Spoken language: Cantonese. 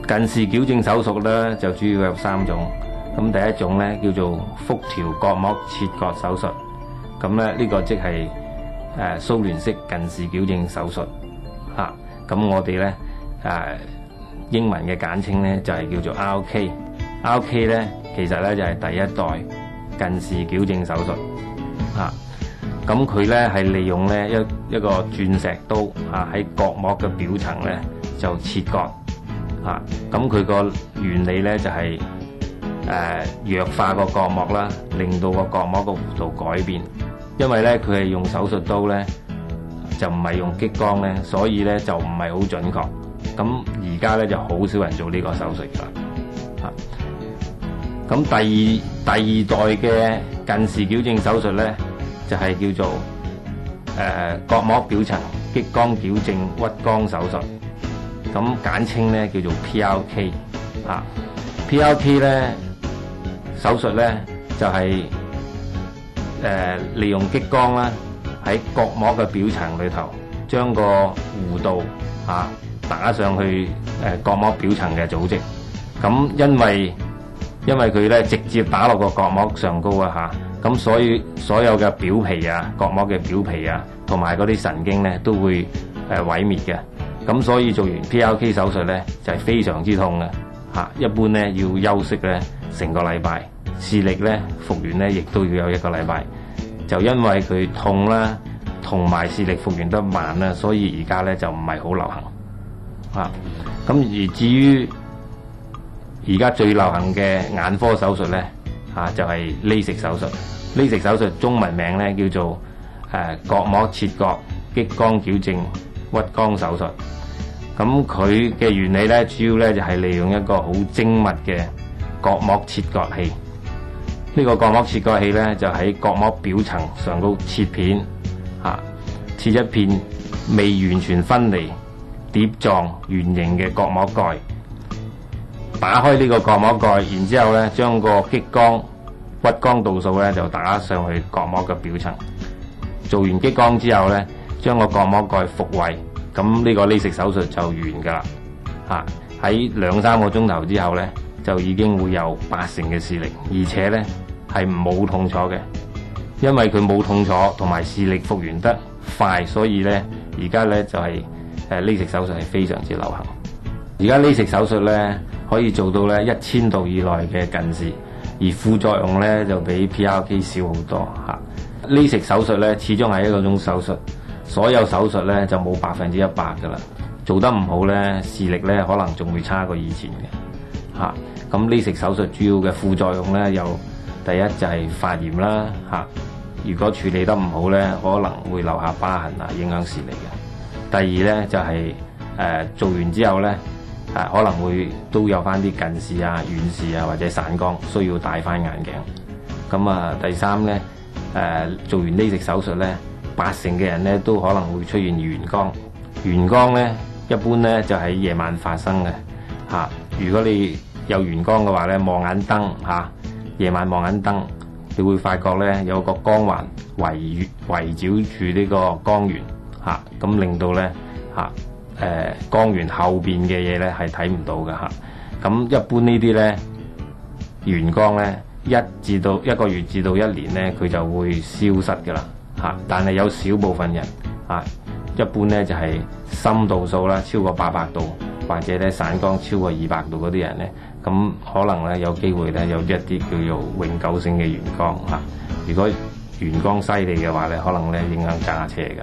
近視矯正手術咧就主要有3種。咁第一種咧叫做輻調角膜切割手術。咁咧呢個即係蘇聯式近視矯正手術。咁我哋咧英文嘅簡稱咧就係叫做 RK。RK 咧其實咧就係第一代近視矯正手術。咁佢咧係利用咧一個鑽石刀喺角膜嘅表層咧就切割。咁佢個原理咧就係弱化個角膜啦，令到個角膜個弧度改變。因為咧佢係用手術刀咧，就唔係用激光咧，所以咧就唔係好準確。咁而家咧就好少人做呢個手術㗎。咁第二代嘅近視矯正手術咧，就係叫做角膜表層激光矯正屈光手術。咁簡稱咧叫做 PRK。PRK 咧手術咧就係利用激光啦，喺角膜嘅表層裏頭將個弧度打上去角膜表層嘅組織。咁因為佢咧直接打落個角膜上高咁所以所有嘅表皮角膜嘅表皮同埋嗰啲神經咧都會毀滅嘅。咁所以做完 PRK 手術咧就係非常之痛嘅。一般咧要休息咧成個禮拜，視力咧復原咧亦都要有1個禮拜。就因為佢痛啦，同埋視力復原得慢啦，所以而家咧就唔係好流行。咁而至於而家最流行嘅眼科手術咧就係 LASIK 手術。LASIK 手術中文名咧叫做角膜切割激光矯正屈光手術。咁佢嘅原理咧，主要咧就係利用一個好精密嘅角膜切割器。呢個角膜切割器咧就喺角膜表層上高切片，切一片未完全分離碟狀圓形嘅角膜蓋。打開呢個角膜蓋，然之後咧將個激光屈光度數咧就打上去角膜嘅表層。做完激光之後咧，將個角膜蓋復位。咁呢個 LASIK 手術就完㗎啦。喺2-3個鐘頭之後咧，就已經會有80%嘅視力，而且咧係冇痛楚嘅。因為佢冇痛楚同埋視力復原得快，所以咧而家咧就係LASIK 手術係非常之流行。而家 LASIK 手術咧可以做到咧1000度以內嘅近視，而副作用咧就比 PRK 少好多。LASIK 手術咧始終係一種手術。所有手術咧就冇100%㗎啦，做得唔好咧，視力咧可能仲會差過以前嘅。咁LASIK手術主要嘅副作用咧有第一就係發炎啦。如果處理得唔好咧，可能會留下疤痕影響視力嘅。第二咧就係做完之後咧可能會都有翻啲近視遠視或者散光，需要戴翻眼鏡。咁第三咧做完LASIK手術咧，80%嘅人咧都可能會出現眩光。眩光咧一般咧就喺夜晚發生嘅。如果你有眩光嘅話咧，望遠燈夜晚望遠燈，你會發覺咧有個光環圍繞住呢個光源咁令到咧光源後邊嘅嘢咧係睇唔到嘅。咁一般呢啲咧眩光咧1個月至到1年咧佢就會消失㗎啦。但係有少部分人一般咧就係深度數啦超過800度，或者咧散光超過200度嗰啲人咧，咁可能咧有機會咧有一啲叫做永久性嘅眩光。如果眩光犀利嘅話咧，可能咧影響駕車嘅。